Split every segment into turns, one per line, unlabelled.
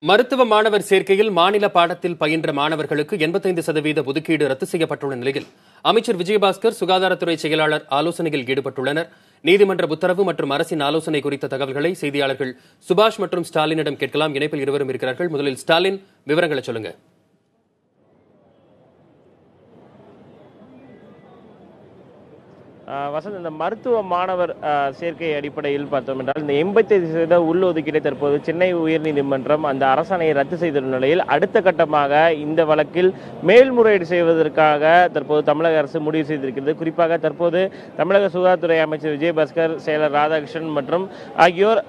மருத்துவ மாணவர் சேர்க்கையில் மாநில பாடத்தில் பயின்ற மாணவர்களுக்கு 85% ஒதுக்கீடு ரத்து செய்யப்பட்டுள்ள நிலையில் அமைச்சர் விஜயபாஸ்கர் சுகாதாரத்துறை செயலாளர் ஆலோசனையில் ஈடுபட்டுள்ளனர். நீதிமன்ற உத்தரவு மற்றும் அரசின் ஆலோசனை குறித்த தகவல்களை செய்தியாளர்கள் சுபாஷ் மற்றும் ஸ்டாலினிடம் கேட்கலாம். இணைப்பில் இருவரும் இருக்கிறார்கள். முதலில் ஸ்டாலின், விவரங்களை சொல்லுங்க.
வசந்த், இந்த மருத்துவ மாணவர் சேர்க்கை அடிப்படையில் பார்த்தோம் என்றால் இந்த 85% உள்ளொதுக்கீட்டை தற்போது சென்னை உயர்நீதிமன்றம் அந்த அரசாணையை ரத்து செய்துள்ள நிலையில் அடுத்த கட்டமாக இந்த வழக்கில் மேல்முறையீடு செய்வதற்காக தற்போது தமிழக அரசு முடிவு செய்திருக்கிறது. குறிப்பாக தற்போது தமிழக சுகாதாரத்துறை அமைச்சர் விஜயபாஸ்கர், செயலர் ராதாகிருஷ்ணன் மற்றும் ஆகியோர்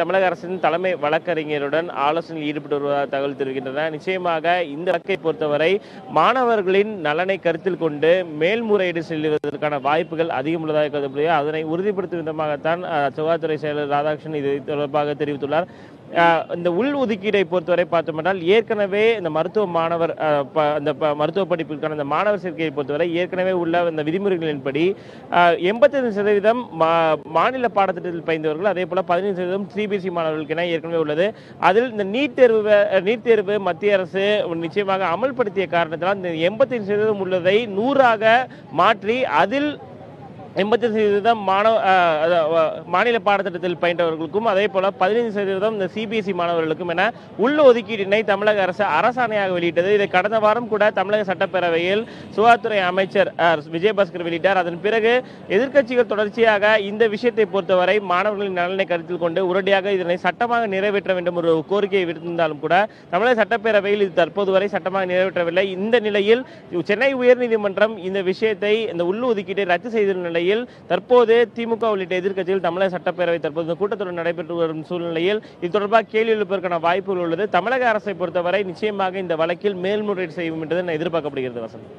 தமிழக அரசின் தலைமை வழக்கறிஞருடன் ஆலோசனையில் ஈடுபட்டு வருவதாக தகவல் தெரிவிக்கின்றன. நிச்சயமாக இந்த வழக்கை பொறுத்தவரை மாணவர்களின் நலனை கருத்தில் கொண்டு மேல்முறையீடு செல்வதற்கான வாய்ப்புகள் அதிகம் உள்ளதாக கருதப்படுகிறது. அதனை உறுதிப்படுத்தும் விதமாகத்தான் சுகாதாரத்துறை செயலர் ராதாகிருஷ்ணன் இது தொடர்பாக தெரிவித்துள்ளார். இந்த உள் ஒதுக்கீடை பொறுத்தவரை பார்த்தோம்னால் ஏற்கனவே இந்த மருத்துவ மாணவர் மருத்துவ படிப்பிற்கான இந்த மாணவர் சேர்க்கையை பொறுத்தவரை ஏற்கனவே உள்ள இந்த விதிமுறைகளின்படி 85% மாநில பாடத்திட்டத்தில் பயின்றவர்கள், அதே போல 15% சிபிஎஸ்இ மாணவர்களுக்கு என ஏற்கனவே உள்ளது. அதில் இந்த நீட் தேர்வு மத்திய அரசு நிச்சயமாக அமல்படுத்திய காரணத்தினால் இந்த 85% உள்ளதை 100ஆக மாற்றி அதில் 85% மாநில பாடத்திட்டத்தில் பயின்றவர்களுக்கும் அதே போல 15% இந்த சிபிஎஸ்இ மாணவர்களுக்கும் என உள்ள ஒதுக்கீட்டினை தமிழக அரசு அரசாணையாக வெளியிட்டது. இதை கடந்த வாரம் கூட தமிழக சட்டப்பேரவையில் சுகாதாரத்துறை அமைச்சர் விஜயபாஸ்கர் வெளியிட்டார். அதன் பிறகு எதிர்க்கட்சிகள் தொடர்ச்சியாக இந்த விஷயத்தை பொறுத்தவரை மாணவர்களின் நலனை கருத்தில் கொண்டு உடனடியாக இதனை சட்டமாக நிறைவேற்ற வேண்டும் ஒரு கோரிக்கையை விடுத்திருந்தாலும் கூட தமிழக சட்டப்பேரவையில் இது தற்போது வரை சட்டமாக நிறைவேற்றவில்லை. இந்த நிலையில் சென்னை உயர்நீதிமன்றம் இந்த விஷயத்தை இந்த உள்ள ஒதுக்கீட்டை ரத்து செய்துள்ள நிலையில் தற்போது திமுக உள்ளிட்ட எதிர்க்கட்சிகள் தமிழக சட்டப்பேரவை தற்போது கூட்டத்தொடர் நடைபெற்று வரும் சூழ்நிலையில் இது தொடர்பாக கேள்வி எழுப்பதற்கான வாய்ப்புகள் உள்ளது. தமிழக அரசை பொறுத்தவரை நிச்சயமாக இந்த வழக்கில் மேல்முறையீடு செய்யும் என்று எதிர்பார்க்கப்படுகிறது. வசந்த்,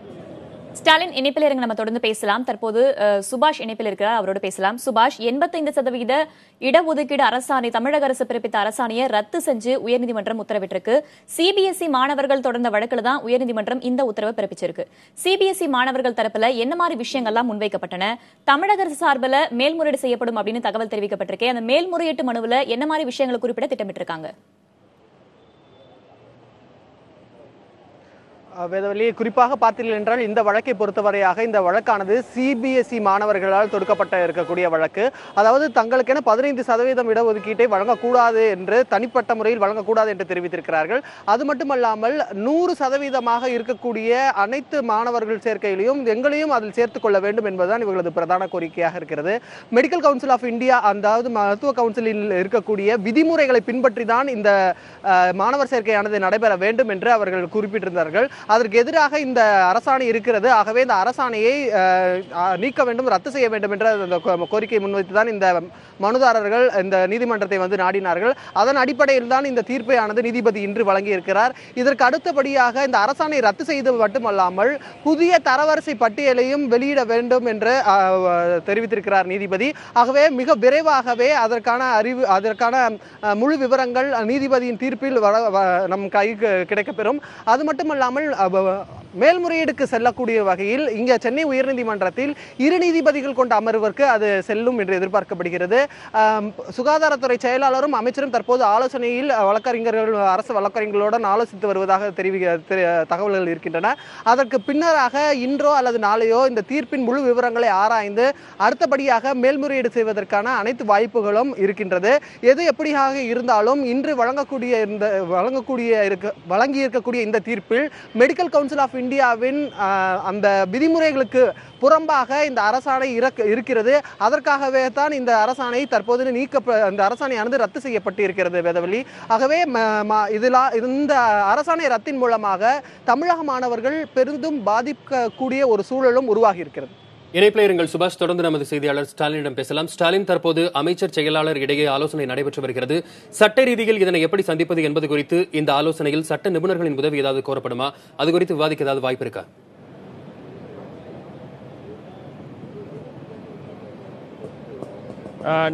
ஸ்டாலின் இணைப்பில் இருங்க, நம்ம தொடர்ந்து பேசலாம். தற்போது சுபாஷ் இணைப்பில் இருக்கிறார், அவரோட பேசலாம். சுபாஷ், 85% இடஒதுக்கீடு அரசாணை தமிழக அரசு பிறப்பித்த அரசாணையை ரத்து செஞ்சு உயர்நீதிமன்றம் உத்தரவிட்டிருக்கு. சிபிஎஸ்இ மாணவர்கள் தொடர்ந்த வழக்குல தான் உயர்நீதிமன்றம் இந்த உத்தரவை பிறப்பிச்சிருக்கு. சிபிஎஸ்இ மாணவர்கள் தரப்புல என்ன மாதிரி விஷயங்கள்லாம் முன்வைக்கப்பட்டன, தமிழக அரசு சார்பில் மேல்முறையீடு செய்யப்படும் அப்படின்னு தகவல் தெரிவிக்கப்பட்டிருக்கு. அந்த மேல்முறையீட்டு மனுவில் என்ன மாதிரி விஷயங்களை குறிப்பிட திட்டமிட்டிருக்காங்க?
வேதவழி, குறிப்பாக பார்த்தீர்கள் என்றால் இந்த வழக்கை பொறுத்தவரையாக இந்த வழக்கானது சிபிஎஸ்இ மாணவர்களால் தொடுக்கப்பட்ட இருக்கக்கூடிய வழக்கு. அதாவது தங்களுக்கென 15% இடஒதுக்கீட்டை வழங்கக்கூடாது என்று தனிப்பட்ட முறையில் வழங்கக்கூடாது என்று தெரிவித்திருக்கிறார்கள். அது மட்டுமல்லாமல் 100% இருக்கக்கூடிய அனைத்து மாணவர்கள் சேர்க்கையிலையும் எங்களையும் அதில் சேர்த்துக் கொள்ள வேண்டும் என்பதுதான் இவர்களது பிரதான கோரிக்கையாக இருக்கிறது. மெடிக்கல் கவுன்சில் ஆஃப் இந்தியா, அதாவது மருத்துவ கவுன்சிலில் இருக்கக்கூடிய விதிமுறைகளை பின்பற்றி தான் இந்த மாணவர் சேர்க்கையானது நடைபெற வேண்டும் என்று அவர்கள் குறிப்பிட்டிருந்தார்கள். அதற்கு எதிராக இந்த அரசாணை இருக்கிறது. ஆகவே இந்த அரசாணையை நீக்க வேண்டும், ரத்து செய்ய வேண்டும் என்ற கோரிக்கை முன்வைத்துதான் இந்த மனுதாரர்கள் இந்த நீதிமன்றத்தை நாடினார்கள். அதன் அடிப்படையில் தான் இந்த தீர்ப்பையானது நீதிபதி இன்று வழங்கியிருக்கிறார். இதற்கு அடுத்தபடியாக இந்த அரசாணை ரத்து செய்து மட்டுமல்லாமல் புதிய தரவரிசை பட்டியலையும் வெளியிட வேண்டும் என்று தெரிவித்திருக்கிறார் நீதிபதி. ஆகவே மிக விரைவாகவே அதற்கான முழு விவரங்கள் நீதிபதியின் தீர்ப்பில் நம் கைக்கு கிடைக்கப்பெறும். அது மட்டுமல்லாமல் மேல்முறையீடுக்கு செல்லக்கூடிய வகையில் இங்கே சென்னை உயர்நீதிமன்றத்தில் 2 நீதிபதிகள் கொண்ட அமர்விற்கு அது செல்லும் என்று எதிர்பார்க்கப்படுகிறது. சுகாதாரத்துறை செயலாளரும் அமைச்சரும் தற்போது ஆலோசனையில் அரசு வழக்கறிஞர்களுடன் ஆலோசித்து வருவதாக தகவல்கள் இருக்கின்றன. அதற்கு பின்னராக இன்றோ அல்லது நாளையோ இந்த தீர்ப்பின் முழு விவரங்களை ஆராய்ந்து அடுத்தபடியாக மேல்முறையீடு செய்வதற்கான அனைத்து வாய்ப்புகளும் இருக்கின்றது. எது எப்படியாக இருந்தாலும் இன்று வழங்கியிருக்கக்கூடிய இந்த தீர்ப்பில் மெடிக்கல் கவுன்சில் ஆஃப் இந்தியாவின் அந்த விதிமுறைகளுக்கு புறம்பாக இந்த அரசாணை இருக்கிறது. அதற்காகவே தான் இந்த அரசாணை தற்போது இந்த அரசாணையானது ரத்து செய்யப்பட்டு இருக்கிறது. வேதவழி, ஆகவே இந்த அரசாணை ரத்தின் மூலமாக தமிழக மாணவர்கள் பெரிதும் பாதிக்கக்கூடிய ஒரு சூழலும் உருவாகி இருக்கிறது.
இணைப்பில் சுபாஷ், தொடர்ந்து நமது செய்தியாளர் ஸ்டாலினிடம் பேசலாம். ஸ்டாலின், தற்போது அமைச்சர் செயலாளர் இடையே ஆலோசனை நடைபெற்று வருகிறது. சட்ட ரீதியில் இதனை எப்படி சந்திப்பது என்பது குறித்து இந்த ஆலோசனையில் சட்ட நிபுணர்களின் உதவி ஏதாவது கோரப்படுமா? அது குறித்து விவாதிக்க ஏதாவது வாய்ப்பு இருக்கா?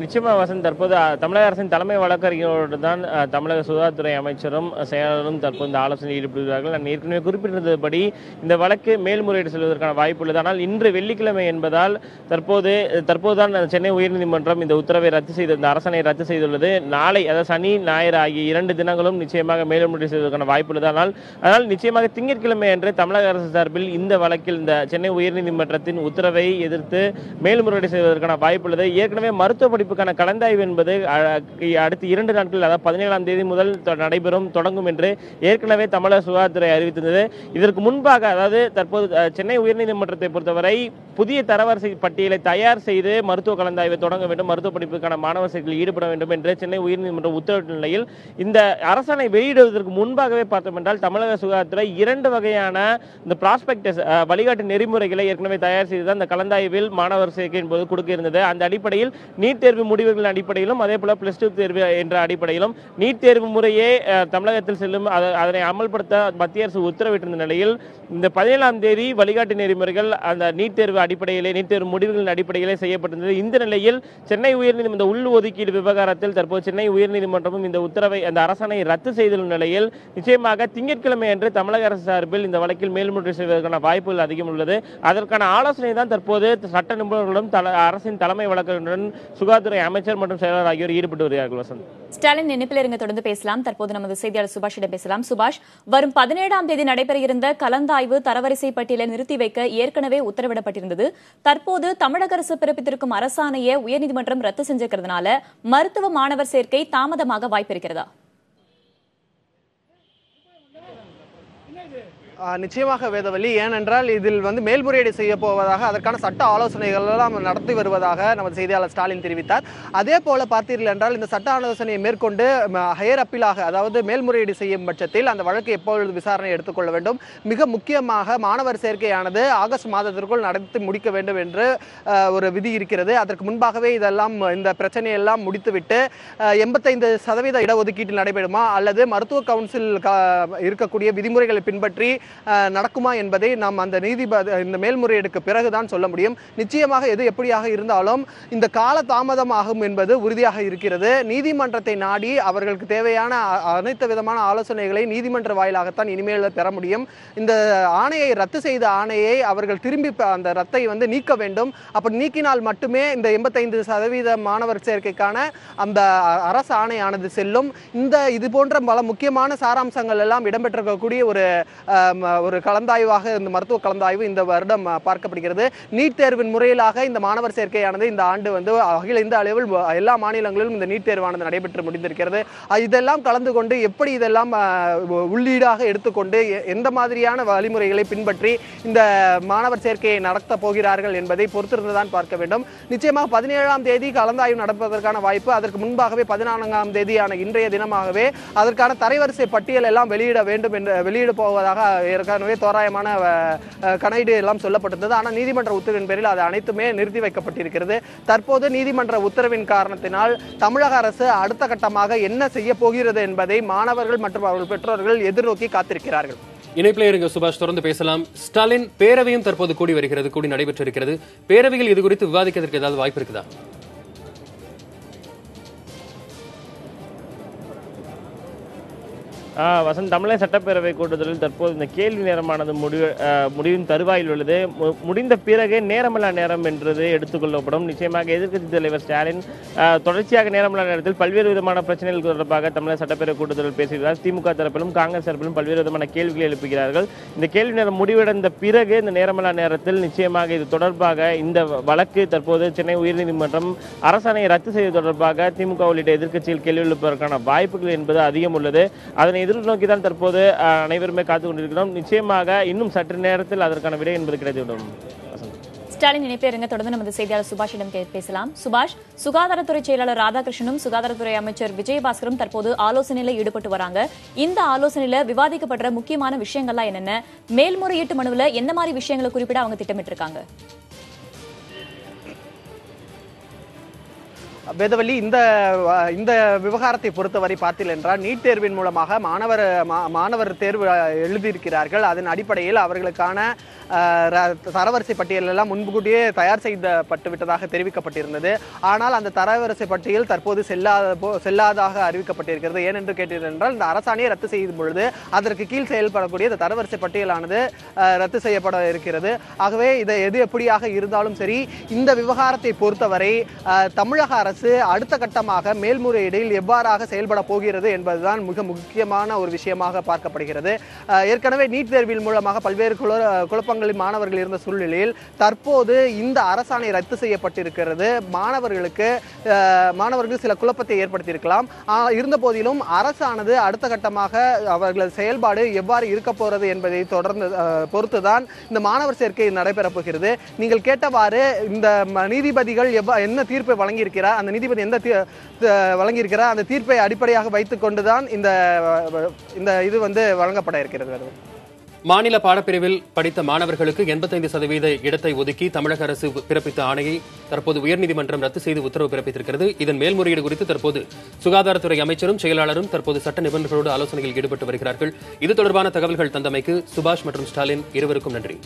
நிச்சயமா வசந்த், தற்போது தமிழக அரசின் தலைமை வழக்கறிஞரோடு தான் தமிழக சுகாதாரத்துறை அமைச்சரும் செயலரும் தற்போது இந்த ஆலோசனையில் ஈடுபடுகிறார்கள். நான் ஏற்கனவே குறிப்பிட்டிருந்தபடி இந்த வழக்கு மேல்முறையீடு செல்வதற்கான வாய்ப்பு உள்ளது. ஆனால் இன்று வெள்ளிக்கிழமை என்பதால் தற்போதுதான் சென்னை உயர்நீதிமன்றம் இந்த உத்தரவை ரத்து செய்து இந்த அரசாணையை ரத்து செய்துள்ளது. நாளை, அதாவது சனி ஞாயிறு ஆகிய 2 தினங்களும் நிச்சயமாக மேல்முறையீடு செய்வதற்கான வாய்ப்பு உள்ளது. அதனால் நிச்சயமாக திங்கட்கிழமை அன்று தமிழக அரசு சார்பில் இந்த வழக்கில் இந்த சென்னை உயர்நீதிமன்றத்தின் உத்தரவை எதிர்த்து மேல்முறையீடு செய்வதற்கான வாய்ப்பு உள்ளது. ஏற்கனவே மருத்துவ படிப்புக்கான கலந்தாய்வு என்பது அடுத்த 2 நாட்கள், அதாவது 17ஆம் தேதி முதல் தொடங்கும் என்று ஏற்கனவே தமிழக சுகாதாரத்துறை அறிவித்திருந்தது. இதற்கு முன்பாக, அதாவது தற்போது சென்னை உயர்நீதிமன்றத்தை பொறுத்தவரை புதிய தரவரிசை பட்டியலை தயார் செய்து மருத்துவ கலந்தாய்வை தொடங்க வேண்டும், மருத்துவ படிப்புக்கான மாணவர் சேர்க்கையில் ஈடுபட வேண்டும் என்று சென்னை உயர்நீதிமன்றம் உத்தரவிட்ட நிலையில் இந்த அரசாணை வெளியிடுவதற்கு முன்பாகவே பார்த்தோம் என்றால் தமிழக சுகாதாரத்துறை 2 வகையான இந்த ப்ராஸ்பெக்டஸ் வழிகாட்டு நெறிமுறைகளை ஏற்கனவே தயார் செய்துதான் இந்த கலந்தாய்வில் மாணவர் சேர்க்கையின் போது கொடுக்க இருந்தது. அந்த அடிப்படையில் நீட் தேர்வு முடிவுகளின் அடிப்படையிலும் அதே போல +2 தேர்வு என்ற அடிப்படையிலும் நீட் தேர்வு முறையே தமிழகத்தில் செல்லும் அதனை அமல்படுத்த மத்திய அரசு உத்தரவிட்டிருந்த நிலையில் இந்த 17ஆம் தேதி வழிகாட்டு நெறிமுறைகள் அந்த நீட் தேர்வு அடிப்படையிலே, நீட் தேர்வு முடிவுகளின் அடிப்படையிலே செய்யப்பட்டிருந்தது. இந்த நிலையில் சென்னை உயர்நீதிமன்ற உள் ஒதுக்கீடு விவகாரத்தில் தற்போது சென்னை உயர்நீதிமன்றமும் இந்த உத்தரவை, அந்த அரசாணையை ரத்து செய்துள்ள நிலையில் நிச்சயமாக திங்கட்கிழமை அன்று தமிழக அரசு சார்பில் இந்த வழக்கில் மேல்முறையீடு செய்வதற்கான வாய்ப்புகள் அதிகம் உள்ளது. அதற்கான ஆலோசனை தான் தற்போது சட்ட நிபுணர்களும் அரசின் தலைமை வழக்கறிஞருடன் சுகாதாரத்துறை அமைச்சர் மற்றும் செயலர் ஆகியோர் ஈடுபட்டு வருகிறார்கள். வசந்த்,
ஸ்டாலின் இணைப்பில் இருங்க, தொடர்ந்து பேசலாம். தற்போது நமது செய்தியாளர் சுபாஷிடம் பேசலாம். சுபாஷ், வரும் 17ஆம் தேதி நடைபெற இருந்த கலந்தாய்வு தரவரிசை பட்டியலை நிறுத்தி வைக்க ஏற்கனவே உத்தரவிடப்பட்டிருந்தது. தற்போது தமிழக அரசு பிறப்பித்திருக்கும் அரசாணையை உயர்நீதிமன்றம் ரத்து செஞ்சிருக்கிறதுனால மருத்துவ மாணவர் சேர்க்கை தாமதமாக வாய்ப்பு இருக்கிறதா?
நிச்சயமாக வேதவள்ளி, ஏனென்றால் இதில் மேல்முறையீடு செய்ய போவதாக அதற்கான சட்ட ஆலோசனைகள் எல்லாம் நடத்தி வருவதாக நமது செய்தியாளர் ஸ்டாலின் தெரிவித்தார். அதே போல பார்த்தீர்கள் என்றால் இந்த சட்ட ஆலோசனையை மேற்கொண்டு ஹையர் அப்பீலாக, அதாவது மேல்முறையீடு செய்யும் பட்சத்தில் அந்த வழக்கு எப்பொழுது விசாரணை எடுத்துக்கொள்ள வேண்டும், மிக முக்கியமாக மாணவர் சேர்க்கையானது ஆகஸ்ட் மாதத்திற்குள் நடத்தி முடிக்க வேண்டும் என்று ஒரு விதி இருக்கிறது. அதற்கு முன்பாகவே இதெல்லாம், இந்த பிரச்சனையெல்லாம் முடித்துவிட்டு 85% இடஒதுக்கீட்டில் நடைபெறுமா அல்லது மருத்துவ கவுன்சில் இருக்கக்கூடிய விதிமுறைகளை பின்பற்றி நடக்குமா என்பதை நாம் அந்த இந்த மேல்முறையீடுக்கு பிறகுதான் சொல்ல முடியும். நிச்சயமாக எது எப்படியாக இருந்தாலும் இந்த கால தாமதம் ஆகும் என்பது உறுதியாக இருக்கிறது. நீதிமன்றத்தை நாடி அவர்களுக்கு தேவையான அனைத்து விதமான ஆலோசனைகளை நீதிமன்ற வாயிலாகத்தான் இனிமேல் பெற முடியும். இந்த ஆணையை ரத்து செய்த ஆணையை அவர்கள் திரும்பி அந்த ரத்தை நீக்க வேண்டும். அப்படி நீக்கினால் மட்டுமே இந்த 85% மாணவர் சேர்க்கைக்கான அந்த அரசு ஆணையானது செல்லும். இது போன்ற பல முக்கியமான சாராம்சங்கள் எல்லாம் இடம்பெற்றிருக்கக்கூடிய ஒரு கலந்தாய்வாக இந்த மருத்துவ கலந்தாய்வு இந்த வருடம் பார்க்கப்படுகிறது. நீட் தேர்வின் முறையிலாக இந்த மாணவர் சேர்க்கையானது இந்த ஆண்டு அகில இந்திய அளவில் எல்லா மாநிலங்களிலும் இந்த நீட் தேர்வானது நடைபெற்று முடிந்திருக்கிறது. இதெல்லாம் கலந்து கொண்டு எப்படி இதெல்லாம் உள்ளீடாக எடுத்துக்கொண்டு எந்த மாதிரியான வழிமுறைகளை பின்பற்றி இந்த மாணவர் சேர்க்கையை நடத்த போகிறார்கள் என்பதை பொறுத்திருந்துதான் பார்க்க வேண்டும். நிச்சயமாக 17ஆம் தேதி கலந்தாய்வு நடப்பதற்கான வாய்ப்பு, அதற்கு முன்பாகவே 14ஆம் தேதியான இன்றைய தினமாகவே அதற்கான தரவரிசை பட்டியல் எல்லாம் வெளியிட போவதாக ஏற்கனவே தோராயமான கணக்கீடு எல்லாம் சொல்லப்பட்டிருந்தது. ஆனால் நீதிமன்ற உத்தரவின் பேரில் அது அனைத்துமே நிறுத்தி வைக்கப்பட்டிருக்கிறது. தற்போது நீதிமன்ற உத்தரவின் காரணத்தினால் தமிழக அரசு அடுத்த கட்டமாக என்ன செய்ய போகிறது என்பதை மாணவர்கள் மற்றும் அவர்கள் பெற்றோர்கள் எதிர்நோக்கி காத்திருக்கிறார்கள்.
இணைப்பிலே இருங்க சுபாஷ், தொடர்ந்து பேசலாம். ஸ்டாலின், பேரவையும் தற்போது கூடி நடைபெற்றிருக்கிறது. பேரவையில் இது குறித்து விவாதிக்கிறதுக்கு ஏதாவது வாய்ப்பு இருக்குதா?
வசந்த், தமிழக சட்டப்பேரவை கூட்டத்தில் தற்போது இந்த கேள்வி நேரமானது முடிவின் தருவாயில் உள்ளது. முடிந்த பிறகு நேரமில்லா நேரம் என்றது எடுத்துக்கொள்ளப்படும். நிச்சயமாக எதிர்க்கட்சித் தலைவர் ஸ்டாலின் தொடர்ச்சியாக நேரமில்லா நேரத்தில் பல்வேறு விதமான பிரச்சனைகள் தொடர்பாக தமிழக சட்டப்பேரவை கூட்டத்தில் பேசுகிறார். திமுக தரப்பிலும் காங்கிரஸ் தரப்பிலும் பல்வேறு விதமான கேள்விகளை எழுப்புகிறார்கள். இந்த கேள்வி நேரம் முடிவடைந்த பிறகு இந்த நேரமில்லா நேரத்தில் நிச்சயமாக இது தொடர்பாக இந்த வழக்கு தற்போது சென்னை உயர்நீதிமன்றம் அரசாணையை ரத்து செய்வது தொடர்பாக திமுக உள்ளிட்ட எதிர்க்கட்சிகள் கேள்வி எழுப்பதற்கான வாய்ப்புகள் என்பது அதிகம் உள்ளது. அதனை எதிர்நோக்கிதான் தற்போது அனைவருமே காத்துக் கொண்டிருக்கிறோம். நிச்சயமாக இன்னும் சற்று நேரத்தில் அதற்கான விடை என்பது கிடைத்துவிடும்.
ஸ்டாலின் இணைப்பில் இருங்க, தொடர்ந்து நமது செய்தியாளர் சுபாஷிடம் பேசலாம். சுபாஷ், சுகாதாரத்துறை செயலாளர் ராதாகிருஷ்ணனும் சுகாதாரத்துறை அமைச்சர் விஜயபாஸ்கரும் தற்போது ஆலோசனையில ஈடுபட்டு வராங்க. இந்த ஆலோசனையில விவாதிக்கப்படுற முக்கியமான விஷயங்கள்லாம் என்னென்ன? மேல்முறையீட்டு மனுவில் எந்த மாதிரி விஷயங்களை குறிப்பிட அவங்க திட்டமிட்டு இருக்காங்க?
வேதவள்ளி, இந்த விவகாரத்தை பொறுத்தவரை பார்த்தீர்கள் என்றால் நீட் தேர்வின் மூலமாக மாணவர் தேர்வு எழுதியிருக்கிறார்கள். அதன் அடிப்படையில் அவர்களுக்கான தரவரிசை பட்டியல் எல்லாம் முன்கூட்டியே தயார் செய்யப்பட்டு விட்டதாக தெரிவிக்கப்பட்டிருந்தது. ஆனால் அந்த தரவரிசை பட்டியல் தற்போது செல்லாதாக அறிவிக்கப்பட்டிருக்கிறது. ஏனென்று கேட்டீர்கள் என்றால் இந்த அரசாணையை ரத்து செய்யும் பொழுது அதற்கு கீழ் செயல்படக்கூடிய இந்த தரவரிசை பட்டியலானது ரத்து செய்யப்பட இருக்கிறது. ஆகவே இதை எது எப்படியாக இருந்தாலும் சரி, இந்த விவகாரத்தை பொறுத்தவரை தமிழக அரசு அடுத்த கட்டமாக மேல்முறையீடில் எவ்வாறாக செயல்பட போகிறது என்பதுதான் மிக முக்கியமான ஒரு விஷயமாக பார்க்கப்படுகிறது. ஏற்கனவே நீட் தேர்வின் மூலமாக பல்வேறு குழப்பங்களில் மாணவர்கள் இருந்த சூழ்நிலையில் தற்போது இந்த அரசாணை ரத்து செய்யப்பட்டிருக்கிறது. மாணவர்கள் சில குழப்பத்தை ஏற்படுத்தியிருக்கலாம். இருந்த போதிலும் அரசானது அடுத்த கட்டமாக அவர்களது செயல்பாடு எவ்வாறு இருக்க போறது என்பதை பொறுத்துதான் இந்த மாணவர் சேர்க்கை நடைபெறப் போகிறது. நீங்கள் கேட்டவாறு இந்த நீதிபதிகள் என்ன தீர்ப்பை வழங்கியிருக்கிறார், அந்த நீதிபதி எந்த வழங்கியிருக்கிறார், அந்த தீர்ப்பை அடிப்படையாக வைத்துக் கொண்டுதான் இந்த இது வழங்கப்பட இருக்கிறது.
மாநில பாடப்பிரிவில் படித்த மாணவர்களுக்கு 85% இடத்தை ஒதுக்கி தமிழக அரசு பிறப்பித்த ஆணையை தற்போது உயர்நீதிமன்றம் ரத்து செய்து உத்தரவு பிறப்பித்திருக்கிறது. இதன் மேல்முறையீடு குறித்து தற்போது சுகாதாரத்துறை அமைச்சரும் செயலாளரும் தற்போது சட்ட நிபுணர்களோடு ஆலோசனையில் ஈடுபட்டு வருகிறார்கள். இது தொடர்பான தகவல்கள் தந்தமைக்கு சுபாஷ் மற்றும் ஸ்டாலின் இருவருக்கும் நன்றி.